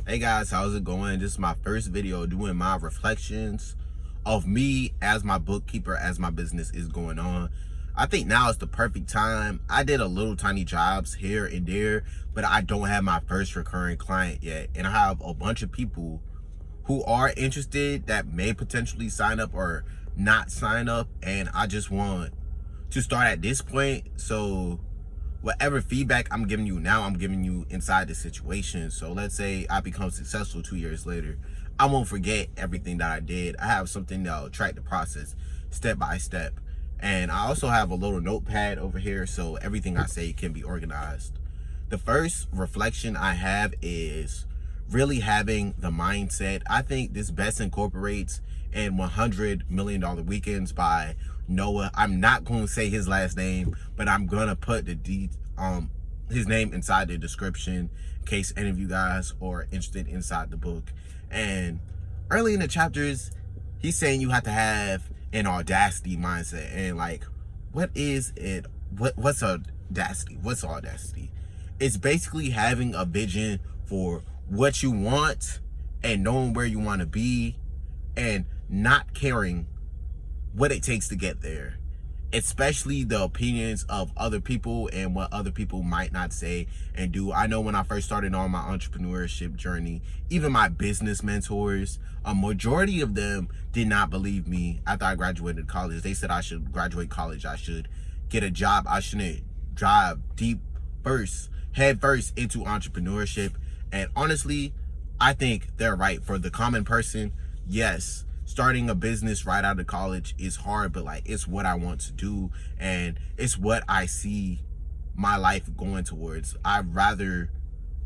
Hey guys, how's it going? This is my first video doing my reflections of me as my bookkeeper as my business is going on. I think now is the perfect time. I did a little tiny jobs here and there, but I don't have my first recurring client yet. And I have a bunch of people who are interested that may potentially sign up or not sign up. And I just want to start at this point. So whatever feedback I'm giving you now, I'm giving you inside the situation. So let's say I become successful 2 years later. I won't forget everything that I did. I have something that'll track the process step by step. And I also have a little notepad over here so everything I say can be organized. The first reflection I have is really having the mindset. I think this best incorporates in $100 Million Weekends by Noah. I'm not going to say his last name, but I'm going to put his name inside the description in case any of you guys are interested inside the book. And early in the chapters, he's saying you have to have an audacity mindset. And like, what is it? What's audacity? What's audacity? It's basically having a vision for what you want and knowing where you want to be and not caring what it takes to get there, especially the opinions of other people and what other people might not say and do. I know when I first started on my entrepreneurship journey, even my business mentors, a majority of them did not believe me after I graduated college. They said I should graduate college, I should get a job, I shouldn't dive head first into entrepreneurship. And honestly, I think they're right. For the common person, yes, starting a business right out of college is hard, but like, it's what I want to do and it's what I see my life going towards. I'd rather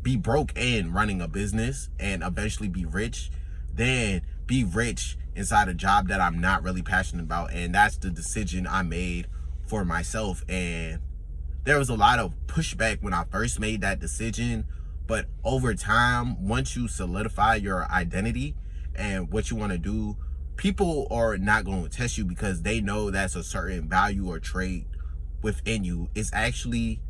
be broke and running a business and eventually be rich than be rich inside a job that I'm not really passionate about. And that's the decision I made for myself. And there was a lot of pushback when I first made that decision, but over time, once you solidify your identity and what you want to do, people are not going to test you because they know that's a certain value or trait within you. It's actually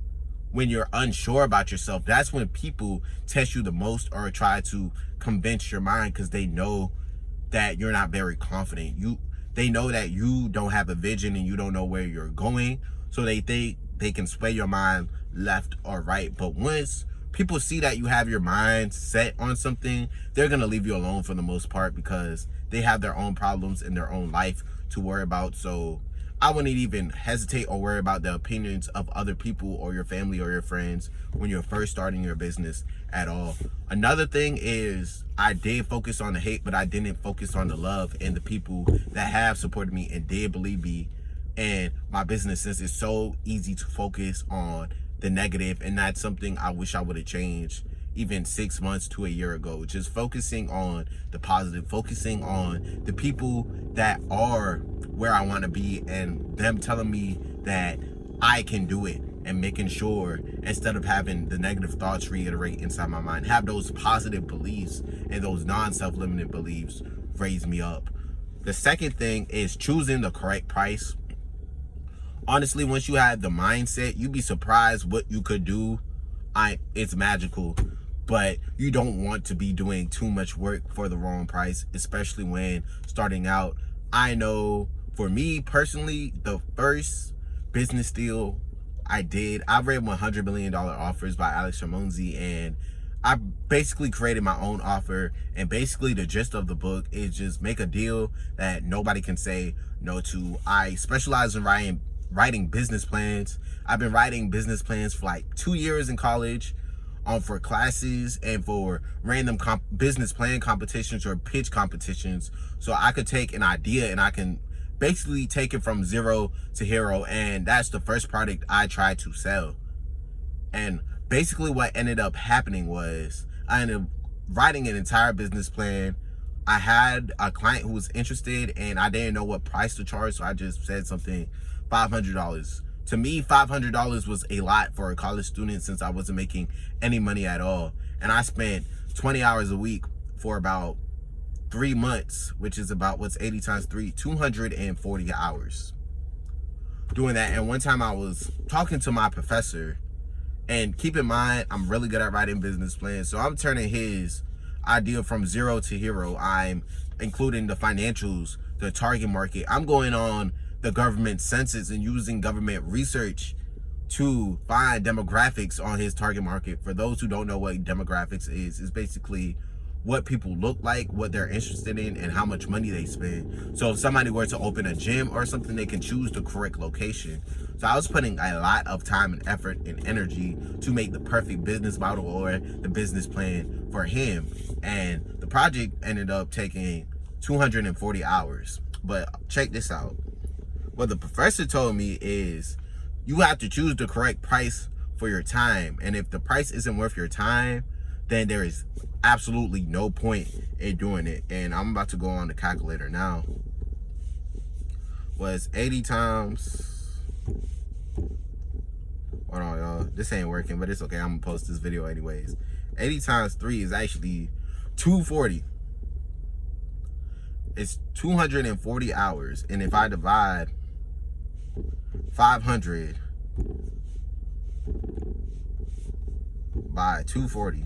when you're unsure about yourself, that's when people test you the most or try to convince your mind, because they know that you're not very confident. They know that you don't have a vision and you don't know where you're going. So they think they can sway your mind left or right. But once people see that you have your mind set on something, they're going to leave you alone for the most part because they have their own problems in their own life to worry about. So I wouldn't even hesitate or worry about the opinions of other people or your family or your friends when you're first starting your business at all. Another thing is I did focus on the hate, but I didn't focus on the love and the people that have supported me and did believe me and my business, since it's so easy to focus on the negative. And that's something I wish I would have changed even 6 months to a year ago. Just focusing on the positive, focusing on the people that are where I want to be and them telling me that I can do it, and making sure instead of having the negative thoughts reiterate inside my mind, have those positive beliefs and those non-self-limiting beliefs raise me up. The second thing is choosing the correct price. Honestly, once you have the mindset, you'd be surprised what you could do. It's magical, but you don't want to be doing too much work for the wrong price, especially when starting out. I know for me personally, the first business deal I read $100 Million Offers by Alex Ramonzi, and I basically created my own offer. And basically the gist of the book is just make a deal that nobody can say no to. I specialize in writing business plans. I've been writing business plans for like 2 years in college, for classes and for random business plan competitions or pitch competitions. So I could take an idea and I can basically take it from zero to hero. And that's the first product I tried to sell. And basically what ended up happening was I ended up writing an entire business plan. I had a client who was interested and I didn't know what price to charge, so I just said something $500. To me, $500 was a lot for a college student since I wasn't making any money at all. And I spent 20 hours a week for about 3 months, which is about, what's 80 times 3, 240 hours doing that. And one time I was talking to my professor, and keep in mind, I'm really good at writing business plans. So I'm turning his idea from zero to hero. I'm including the financials, the target market. I'm going on the government census and using government research to find demographics on his target market. For those who don't know what demographics is basically what people look like, what they're interested in, and how much money they spend. So if somebody were to open a gym or something, they can choose the correct location. So I was putting a lot of time and effort and energy to make the perfect business model or the business plan for him. And the project ended up taking 240 hours. But check this out. What the professor told me is you have to choose the correct price for your time. And if the price isn't worth your time, then there is absolutely no point in doing it. And I'm about to go on the calculator now. Was 80 times, hold on y'all, this ain't working, but it's okay, I'm gonna post this video anyways. 80 times 3 is actually 240. It's 240 hours. And if I divide 500 by 240,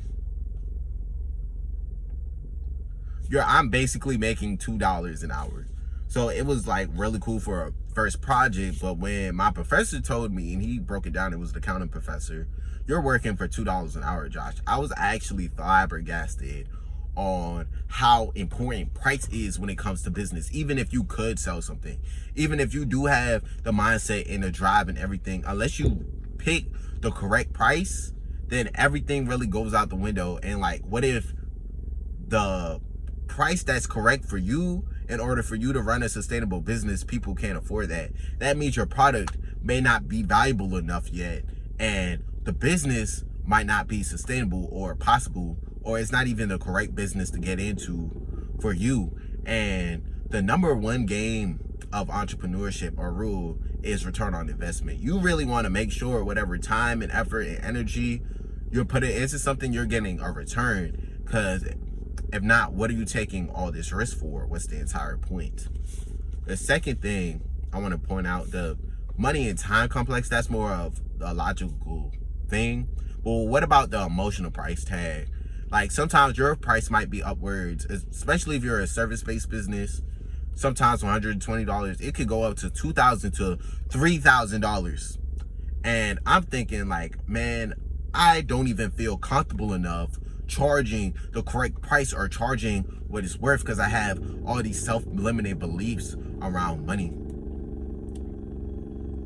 I'm basically making $2 an hour. So it was like really cool for a first project. But when my professor told me, and he broke it down, it was the accounting professor, you're working for $2 an hour, Josh. I was actually flabbergasted on how important price is when it comes to business. Even if you could sell something, even if you do have the mindset and the drive and everything, unless you pick the correct price, then everything really goes out the window. And like, what if the price that's correct for you, in order for you to run a sustainable business, people can't afford that? That means your product may not be valuable enough yet, and the business might not be sustainable or possible, or it's not even the correct business to get into for you. And the number one game of entrepreneurship or rule is return on investment. You really want to make sure whatever time and effort and energy you're putting into something, you're getting a return. Because if not, what are you taking all this risk for? What's the entire point? The second thing I want to point out, the money and time complex, that's more of a logical thing. Well, what about the emotional price tag? Like, sometimes your price might be upwards, especially if you're a service-based business. Sometimes $120, it could go up to $2,000 to $3,000. And I'm thinking like, man, I don't even feel comfortable enough charging the correct price or charging what it's worth, because I have all these self-limiting beliefs around money.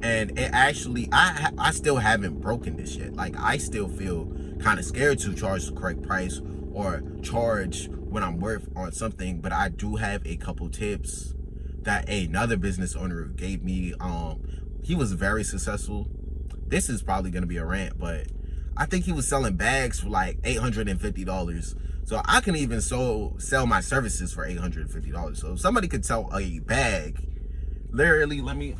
And it actually, I still haven't broken this yet. Like, I still feel kind of scared to charge the correct price or charge what I'm worth on something. But I do have a couple tips that another business owner gave me. He was very successful. This is probably going to be a rant, but I think he was selling bags for like $850. So I can even sell my services for $850. So if somebody could sell a bag, literally, let me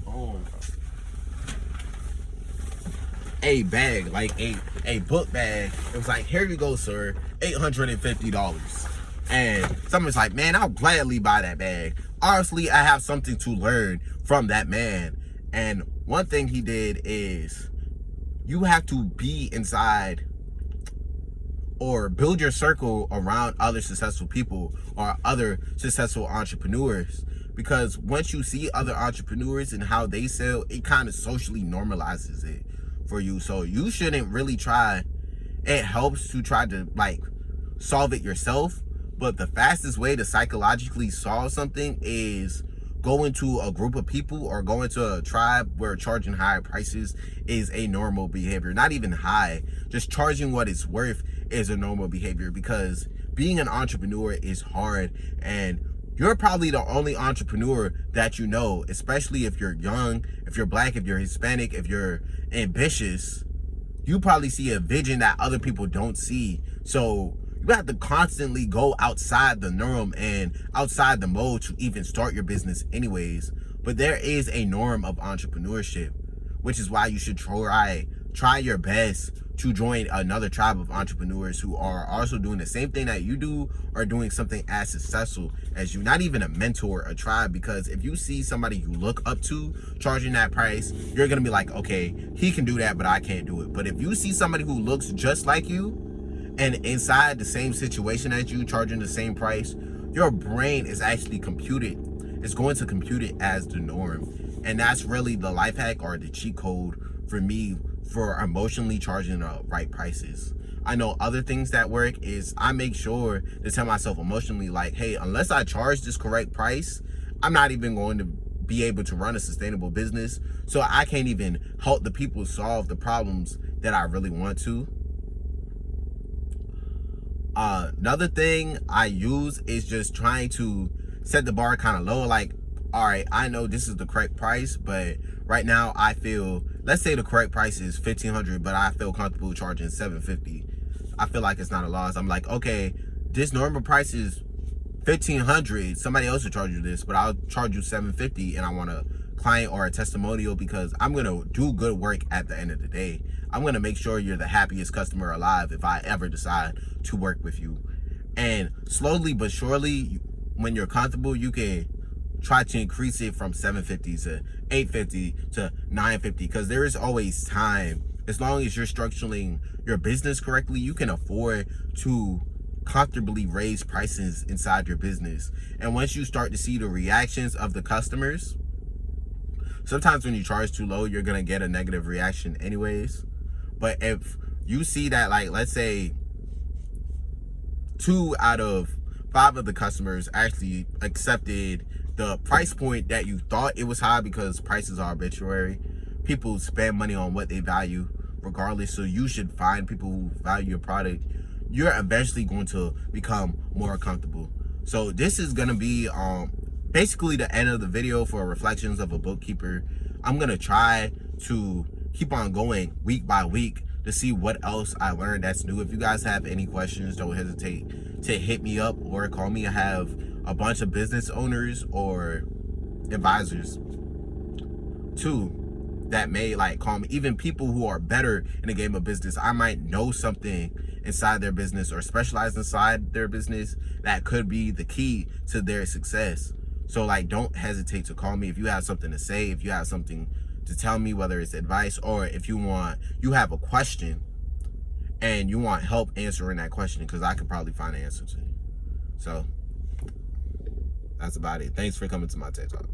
a bag, like a book bag. It was like, here you go, sir, $850. And someone's like, man, I'll gladly buy that bag. Honestly, I have something to learn from that man. And one thing he did is, you have to be inside or build your circle around other successful people or other successful entrepreneurs. Because once you see other entrepreneurs and how they sell, it kind of socially normalizes it for you. So you shouldn't really try. It helps to try to like solve it yourself, but the fastest way to psychologically solve something is go into a group of people or go into a tribe where charging higher prices is a normal behavior. Not even high, just charging what it's worth is a normal behavior, because being an entrepreneur is hard. And you're probably the only entrepreneur that you know, especially if you're young, if you're black, if you're Hispanic, if you're ambitious. You probably see a vision that other people don't see. So you have to constantly go outside the norm and outside the mode to even start your business anyways. But there is a norm of entrepreneurship, which is why you should try your best to join another tribe of entrepreneurs who are also doing the same thing that you do, or doing something as successful as you. Not even a mentor, a tribe, because if you see somebody you look up to charging that price, you're gonna be like, okay, he can do that, but I can't do it. But if you see somebody who looks just like you and inside the same situation as you, charging the same price, your brain is actually computed. It's going to compute it as the norm. And that's really the life hack or the cheat code for me for emotionally charging the right prices. I know other things that work is I make sure to tell myself emotionally, like, hey, unless I charge this correct price, I'm not even going to be able to run a sustainable business. So I can't even help the people solve the problems that I really want to. Another thing I use is just trying to set the bar kind of low. Like, all right, I know this is the correct price, but right now I feel, let's say the correct price is $1,500, but I feel comfortable charging $750. I feel like it's not a loss. I'm like, okay, this normal price is $1,500. Somebody else will charge you this, but I'll charge you $750, and I want a client or a testimonial because I'm gonna do good work at the end of the day. I'm gonna make sure you're the happiest customer alive if I ever decide to work with you. And slowly but surely, when you're comfortable, you can try to increase it from $750 to $850 to $950, because there is always time. As long as you're structuring your business correctly, you can afford to comfortably raise prices inside your business. And once you start to see the reactions of the customers, sometimes when you charge too low, you're gonna get a negative reaction anyways. But if you see that, like, let's say 2 out of 5 of the customers actually accepted the price point that you thought it was high, because prices are arbitrary. People spend money on what they value regardless. So you should find people who value your product. You're eventually going to become more comfortable. So this is going to be basically the end of the video for Reflections of a Bookkeeper. I'm going to try to keep on going week by week to see what else I learned that's new. If you guys have any questions, don't hesitate to hit me up or call me. I have a bunch of business owners or advisors too that may like call me, even people who are better in the game of business. I might know something inside their business or specialize inside their business that could be the key to their success. So like, don't hesitate to call me if you have something to say, if you have something to tell me, whether it's advice or if you have a question and you want help answering that question, because I could probably find an answer to you. So that's about it. Thanks for coming to my TED Talk.